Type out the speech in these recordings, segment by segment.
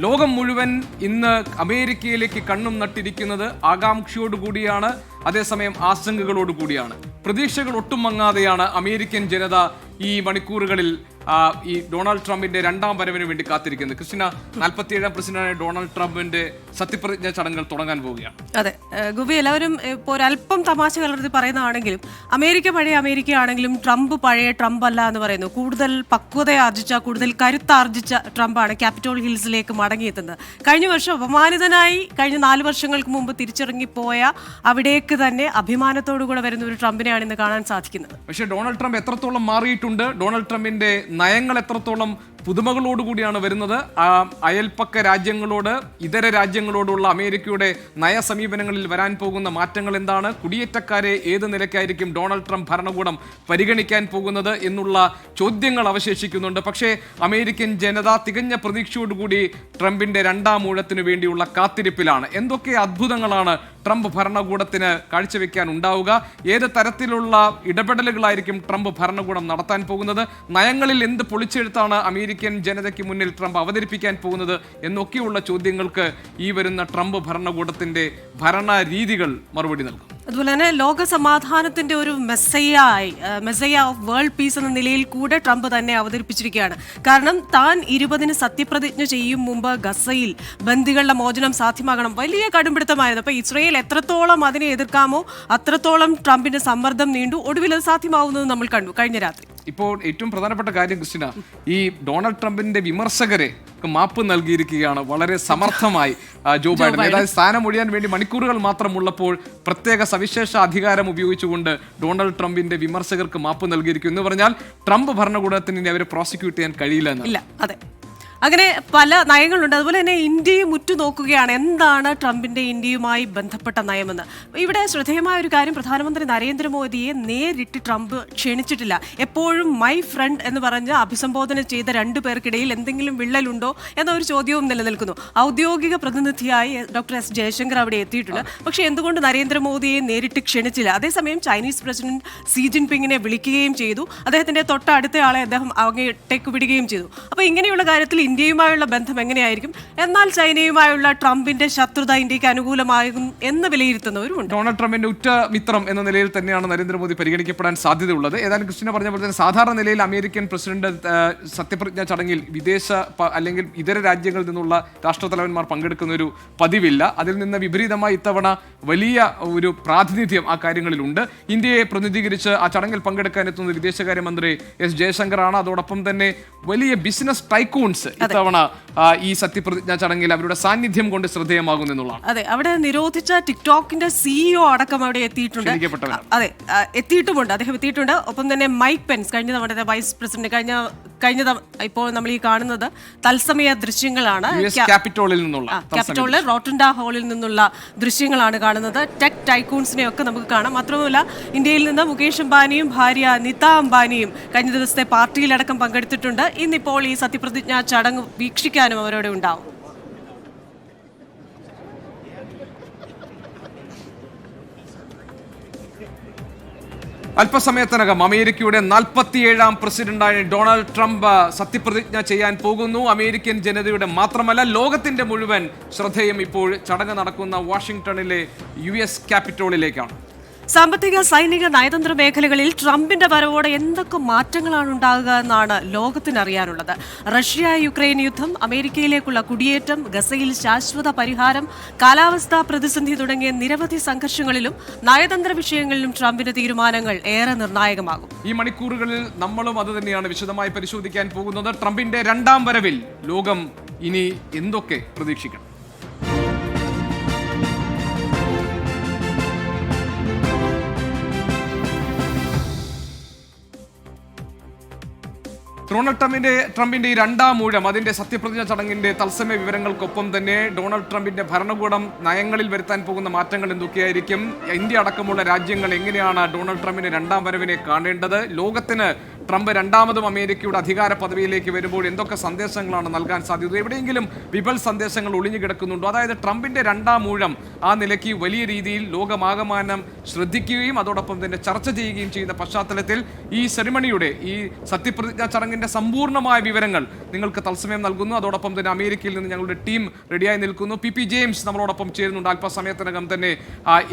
ലോകം മുഴുവൻ ഇന്ന് അമേരിക്കയിലേക്ക് കണ്ണും നട്ടിരിക്കുന്നത് ആകാംക്ഷയോടുകൂടിയാണ്, അതേസമയം ആശങ്കകളോടുകൂടിയാണ്. പ്രതീക്ഷകൾ ഒട്ടും മങ്ങാതെയാണ് അമേരിക്കൻ ജനത ഈ മണിക്കൂറുകളിൽ ഈ ഡൊണാൾഡ് ട്രംപിന്റെ രണ്ടാം വരവിന് വേണ്ടി കാത്തിരിക്കുന്നത്. ക്രിസ്റ്റിന, 47ാം പ്രസിഡന്റായ ഡൊണാൾഡ് ട്രംപിന്റെ സത്യപ്രതിജ്ഞാ ചടങ്ങുകൾ തുടങ്ങാൻ പോവുകയാണ്. അതെ ഗുബി, എല്ലാവരും ഇപ്പോൾ ഒരല്പം തമാശ കലർത്തി പറയുന്നതാണെങ്കിലും അമേരിക്ക പഴയ അമേരിക്ക ആണെങ്കിലും ട്രംപ് പഴയ ട്രംപ് അല്ല എന്ന് പറയുന്നു. കൂടുതൽ പക്വതയാർജിച്ച, കൂടുതൽ കരുത്താർജിച്ച ട്രംപാണ് ക്യാപിറ്റോൾ ഹിൽസിലേക്ക് മടങ്ങിയെത്തുന്നത്. കഴിഞ്ഞ വർഷം അപമാനിതനായി കഴിഞ്ഞ 4 വർഷങ്ങൾക്ക് മുമ്പ് തിരിച്ചിറങ്ങിപ്പോയ അവിടേക്ക് തന്നെ അഭിമാനത്തോടുകൂടെ വരുന്ന ഒരു ട്രംപിനെയാണ് ഇന്ന് കാണാൻ സാധിക്കുന്നത്. പക്ഷേ ഡൊണാൾഡ് ട്രംപ് എത്രത്തോളം മാറിയിട്ടുണ്ട്, ഡൊണാൾഡ് ട്രംപിന്റെ നയങ്ങൾ എത്രത്തോളം പുതുമകളോടുകൂടിയാണ് വരുന്നത്, അയൽപ്പക്ക രാജ്യങ്ങളോട്, ഇതര രാജ്യങ്ങളോടുള്ള അമേരിക്കയുടെ നയസമീപനങ്ങളിൽ വരാൻ പോകുന്ന മാറ്റങ്ങൾ എന്താണ്, കുടിയേറ്റക്കാരെ ഏത് നിലയ്ക്കായിരിക്കും ഡൊണാൾഡ് ട്രംപ് ഭരണകൂടം പരിഗണിക്കാൻ പോകുന്നത് എന്നുള്ള ചോദ്യങ്ങൾ അവശേഷിക്കുന്നുണ്ട്. പക്ഷേ അമേരിക്കൻ ജനത തികഞ്ഞ പ്രതീക്ഷയോടുകൂടി ട്രംപിന്റെ രണ്ടാം ഊഴത്തിനു വേണ്ടിയുള്ള കാത്തിരിപ്പിലാണ്. എന്തൊക്കെ അത്ഭുതങ്ങളാണ് ട്രംപ് ഭരണകൂടത്തിന് കാഴ്ചവെക്കാൻ ഉണ്ടാവുക, ഏത് തരത്തിലുള്ള ഇടപെടലുകളായിരിക്കും ട്രംപ് ഭരണകൂടം നടത്താൻ പോകുന്നത്, നയങ്ങളിൽ എന്ത് പൊളിച്ചെഴുത്താണ് അമേരിക്കൻ ജനതയ്ക്ക് മുന്നിൽ ട്രംപ് അവതരിപ്പിക്കാൻ പോകുന്നത് എന്നൊക്കെയുള്ള ചോദ്യങ്ങൾക്ക് ഈ വരുന്ന ട്രംപ് ഭരണകൂടത്തിന്റെ ഭരണ രീതികൾ മറുപടി നൽകും. അതുപോലെ തന്നെ ലോക സമാധാനത്തിന്റെ ഒരു മെസ്സയ്യ ഓഫ് വേൾഡ് പീസ് എന്ന നിലയിൽ കൂടെ ട്രംപ് തന്നെ അവതരിപ്പിച്ചിരിക്കുകയാണ്. കാരണം താൻ 20-ന് സത്യപ്രതിജ്ഞ ചെയ്യും മുമ്പ് ഗസയിൽ ബന്ദികളുടെ മോചനം സാധ്യമാകണം, വലിയ കടുംപിടുത്തമായിരുന്നു. അപ്പൊ ഇസ്രയേൽ എത്രത്തോളം അതിനെ എതിർക്കാമോ അത്രത്തോളം ട്രംപിന്റെ സമ്മർദ്ദം നീണ്ടു. ഒടുവിൽ അത് സാധ്യമാവുന്നത് നമ്മൾ കണ്ടു കഴിഞ്ഞ രാത്രി. ഇപ്പോൾ ഏറ്റവും പ്രധാനപ്പെട്ട കാര്യം ക്രിസ്റ്റിന, ഈ ഡൊണാൾഡ് ട്രംപിന്റെ വിമർശകരെ മാപ്പ് നൽകിയിരിക്കുകയാണ് വളരെ സമർത്ഥമായി ജോ ബൈഡൻ. അതായത് സ്ഥാനം ഒഴിയാൻ വേണ്ടി മണിക്കൂറുകൾ മാത്രമുള്ളപ്പോൾ പ്രത്യേക സവിശേഷ അധികാരം ഉപയോഗിച്ചുകൊണ്ട് ഡൊണാൾഡ് ട്രംപിന്റെ വിമർശകർക്ക് മാപ്പ് നൽകിയിരിക്കുന്നു എന്ന് പറഞ്ഞാൽ ട്രംപ് ഭരണകൂടത്തിന് അവരെ പ്രോസിക്യൂട്ട് ചെയ്യാൻ കഴിയില്ല എന്നല്ല. അതെ, അങ്ങനെ പല നയങ്ങളുണ്ട്. അതുപോലെ തന്നെ ഇന്ത്യയും ഉറ്റുനോക്കുകയാണ് എന്താണ് ട്രംപിന്റെ ഇന്ത്യയുമായി ബന്ധപ്പെട്ട നയമെന്ന്. ഇവിടെ ശ്രദ്ധേയമായ ഒരു കാര്യം, പ്രധാനമന്ത്രി നരേന്ദ്രമോദിയെ നേരിട്ട് ട്രംപ് ക്ഷണിച്ചിട്ടില്ല. എപ്പോഴും മൈ ഫ്രണ്ട് എന്ന് പറഞ്ഞ് അഭിസംബോധന ചെയ്ത 2 പേർക്കിടയിൽ എന്തെങ്കിലും വിള്ളലുണ്ടോ എന്ന ഒരു ചോദ്യവും നിലനിൽക്കുന്നു. ഔദ്യോഗിക പ്രതിനിധിയായി ഡോക്ടർ എസ് ജയശങ്കർ അവിടെ എത്തിയിട്ടുണ്ട്. പക്ഷേ എന്തുകൊണ്ട് നരേന്ദ്രമോദിയെ നേരിട്ട് ക്ഷണിച്ചില്ല? അതേസമയം ചൈനീസ് പ്രസിഡന്റ് സി ജിൻപിങ്ങിനെ വിളിക്കുകയും ചെയ്തു. അദ്ദേഹത്തിന്റെ തൊട്ടടുത്ത ആളെ അദ്ദേഹം അങ്ങോട്ടേക്ക് വിടുകയും ചെയ്തു. അപ്പോൾ ഇങ്ങനെയുള്ള കാര്യത്തിൽ ഇന്ത്യയുമായുള്ള ബന്ധം എങ്ങനെയായിരിക്കും? എന്നാൽ ചൈനയുമായുള്ള ട്രംപിന്റെ ശത്രുത ഇന്ത്യക്ക് അനുകൂലമാകും എന്ന് വിലയിരുത്തുന്നവരുമുണ്ട്. ഡൊണാൾഡ് ട്രംപിന്റെ ഉറ്റ മിത്രം എന്ന നിലയിൽ തന്നെയാണ് നരേന്ദ്രമോദി പരിഗണിക്കപ്പെടാൻ സാധ്യതയുള്ളത്. ഏതായാലും ക്രിസ്റ്റിന പറഞ്ഞ പോലെ തന്നെ സാധാരണ നിലയിൽ അമേരിക്കൻ പ്രസിഡന്റ് സത്യപ്രതിജ്ഞാ ചടങ്ങിൽ വിദേശ അല്ലെങ്കിൽ ഇതര രാജ്യങ്ങളിൽ നിന്നുള്ള രാഷ്ട്രതലവന്മാർ പങ്കെടുക്കുന്ന ഒരു പതിവില്ല. അതിൽ നിന്ന് വിപരീതമായി ഇത്തവണ വലിയ ഒരു പ്രാതിനിധ്യം ആ കാര്യങ്ങളിലുണ്ട്. ഇന്ത്യയെ പ്രതിനിധീകരിച്ച് ആ ചടങ്ങിൽ പങ്കെടുക്കാൻ എത്തുന്ന വിദേശകാര്യമന്ത്രി എസ് ജയശങ്കറാണ്. അതോടൊപ്പം തന്നെ വലിയ ബിസിനസ് ടൈക്കൂൺസ് ഇത്തവണ ഈ സത്യപ്രതിജ്ഞാ ചടങ്ങിൽ അവരുടെ സാന്നിധ്യം കൊണ്ട് ശ്രദ്ധേയമാകുന്നു എന്നുള്ളതാണ്. അതെ, അവിടെ നിരോധിച്ച ടിക്ടോക്കിന്റെ CEO അടക്കം അവിടെ എത്തിയിട്ടുണ്ട്. അതെ, എത്തിയിട്ടുമുണ്ട്, അദ്ദേഹം എത്തിയിട്ടുണ്ട്. ഒപ്പം തന്നെ മൈക്ക് പെൻസ്, കഴിഞ്ഞ നമ്മുടെ വൈസ് പ്രസിഡന്റ്, ഇപ്പോൾ നമ്മൾ ഈ കാണുന്നത് തത്സമയ ദൃശ്യങ്ങളാണ്. ക്യാപിറ്റോളിൽ റോട്ടൻഡ ഹാളിൽ നിന്നുള്ള ദൃശ്യങ്ങളാണ് കാണുന്നത്. ടെക് ടൈക്കൂൺസിനെ ഒക്കെ നമുക്ക് കാണാം. മാത്രമല്ല ഇന്ത്യയിൽ നിന്ന് മുകേഷ് അംബാനിയും ഭാര്യ നിത അംബാനിയും കഴിഞ്ഞ ദിവസത്തെ പാർട്ടിയിലടക്കം പങ്കെടുത്തിട്ടുണ്ട്. ഇന്നിപ്പോൾ ഈ സത്യപ്രതിജ്ഞാ ചടങ്ങ് വീക്ഷിക്കാനും അവരോട് ഉണ്ടാവും. അല്പസമയത്തിനകം അമേരിക്കയുടെ 47ാം പ്രസിഡന്റായ ഡൊണാൾഡ് ട്രംപ് സത്യപ്രതിജ്ഞ ചെയ്യാൻ പോകുന്നു. അമേരിക്കൻ ജനതയുടെ മാത്രമല്ല ലോകത്തിന്റെ മുഴുവൻ ശ്രദ്ധയും ഇപ്പോൾ ചടങ്ങ് നടക്കുന്ന വാഷിംഗ്ടണിലെ US ക്യാപിറ്റോളിലേക്കാണ്. സാമ്പത്തിക, സൈനിക, നയതന്ത്ര മേഖലകളിൽ ട്രംപിന്റെ വരവോടെ എന്തൊക്കെ മാറ്റങ്ങളാണ് ഉണ്ടാകുക എന്നാണ് ലോകത്തിനറിയാനുള്ളത്. റഷ്യ യുക്രൈൻ യുദ്ധം, അമേരിക്കയിലേക്കുള്ള കുടിയേറ്റം, ഗസയിൽ ശാശ്വത പരിഹാരം, കാലാവസ്ഥാ പ്രതിസന്ധി തുടങ്ങിയ നിരവധി സംഘർഷങ്ങളിലും നയതന്ത്ര വിഷയങ്ങളിലും ട്രംപിന്റെ തീരുമാനങ്ങൾ ഏറെ നിർണായകമാകും. ഈ മണിക്കൂറുകളിൽ നമ്മളും അത് തന്നെയാണ് വിശദമായി പരിശോധിക്കാൻ പോകുന്നത്. ട്രംപിന്റെ രണ്ടാം വരവിൽ ലോകം ഇനി എന്തൊക്കെ പ്രതീക്ഷിക്കണം? ഡൊണാൾഡ് ട്രംപിന്റെ ഈ രണ്ടാം ഊഴം, അതിന്റെ സത്യപ്രതിജ്ഞ ചടങ്ങിന്റെ തത്സമയ വിവരങ്ങൾക്കൊപ്പം തന്നെ ഡൊണാൾഡ് ട്രംപിന്റെ ഭരണകൂടം നയങ്ങളിൽ വരുത്താൻ പോകുന്ന മാറ്റങ്ങൾ എന്തൊക്കെയായിരിക്കും, ഇന്ത്യ അടക്കമുള്ള രാജ്യങ്ങൾ എങ്ങനെയാണ് ഡൊണാൾഡ് ട്രംപിന്റെ രണ്ടാം വരവിനെ കാണേണ്ടത്, ലോകത്തിന് ട്രംപ് രണ്ടാമതും അമേരിക്കയുടെ അധികാര പദവിയിലേക്ക് വരുമ്പോൾ എന്തൊക്കെ സന്ദേശങ്ങളാണ് നൽകാൻ സാധ്യത? എവിടെയെങ്കിലും വിപൽ സന്ദേശങ്ങൾ ഒളിഞ്ഞു കിടക്കുന്നുണ്ടോ? അതായത് ട്രംപിന്റെ രണ്ടാം ഊഴം ആ നിലയ്ക്ക് വലിയ രീതിയിൽ ലോകമാകമാനം ശ്രദ്ധിക്കുകയും അതോടൊപ്പം തന്നെ ചർച്ച ചെയ്യുകയും ചെയ്യുന്ന പശ്ചാത്തലത്തിൽ ഈ സെറിമണിയുടെ ഈ സത്യപ്രതിജ്ഞാ ചടങ്ങിന്റെ സമ്പൂർണ്ണമായ വിവരങ്ങൾ നിങ്ങൾക്ക് തത്സമയം നൽകുന്നു. അതോടൊപ്പം തന്നെ അമേരിക്കയിൽ നിന്ന് ഞങ്ങളുടെ ടീം റെഡിയായി നിൽക്കുന്നു. പി ജെയിംസ് നമ്മളോടൊപ്പം ചേരുന്നുണ്ട്. അല്പസമയത്തിനകം തന്നെ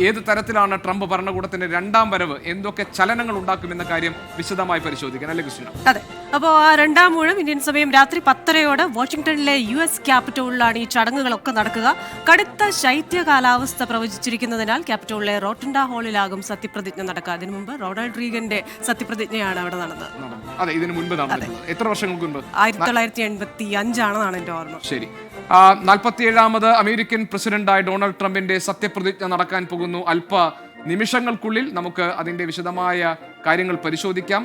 ഏത് തരത്തിലാണ് ട്രംപ് ഭരണകൂടത്തിന്റെ രണ്ടാം വരവ്, എന്തൊക്കെ ചലനങ്ങൾ ഉണ്ടാക്കുമെന്ന കാര്യം വിശദമായി പരിശോധിക്കാൻ അല്ലേ കൃഷ്ണ? അതെ, അപ്പോൾ ആ രണ്ടാം ഊഴം ഇന്ത്യൻ സമയം രാത്രി 10:30 വാഷിംഗ്ടണിലെ US ക്യാപിറ്റോളിലാണ് ഈ ചടങ്ങുകളൊക്കെ നടക്കുക. കടുത്ത ശൈത്യ കാലാവസ്ഥ പ്രവചിച്ചിരിക്കുന്നതിനാൽ ക്യാപിറ്റോളിലെ റോട്ടൻഡ ഹാളിലാകും സത്യപ്രതിജ്ഞ നടക്കുക. അതിനു മുമ്പ് റൊണാൾഡ് റീഗന്റെ സത്യപ്രതിജ്ഞയാണ് അവിടെ നടന്നത്. അതെ, ഇതിനു മുൻപ് നടന്നത് എത്ര വർഷങ്ങൾക്ക് മുൻപ്? 1985 ആണെന്നാണ് എന്റെ ഓർമ്മ. ശരി. 47ാമത് അമേരിക്കൻ പ്രസിഡന്റായ ഡൊണാൾഡ് ട്രംപിന്റെ സത്യപ്രതിജ്ഞ നടക്കാൻ പോകുന്നു. അല്പ നിമിഷങ്ങൾക്കുള്ളിൽ നമുക്ക് അതിന്റെ വിശദമായ കാര്യങ്ങൾ പരിശോധിക്കാം.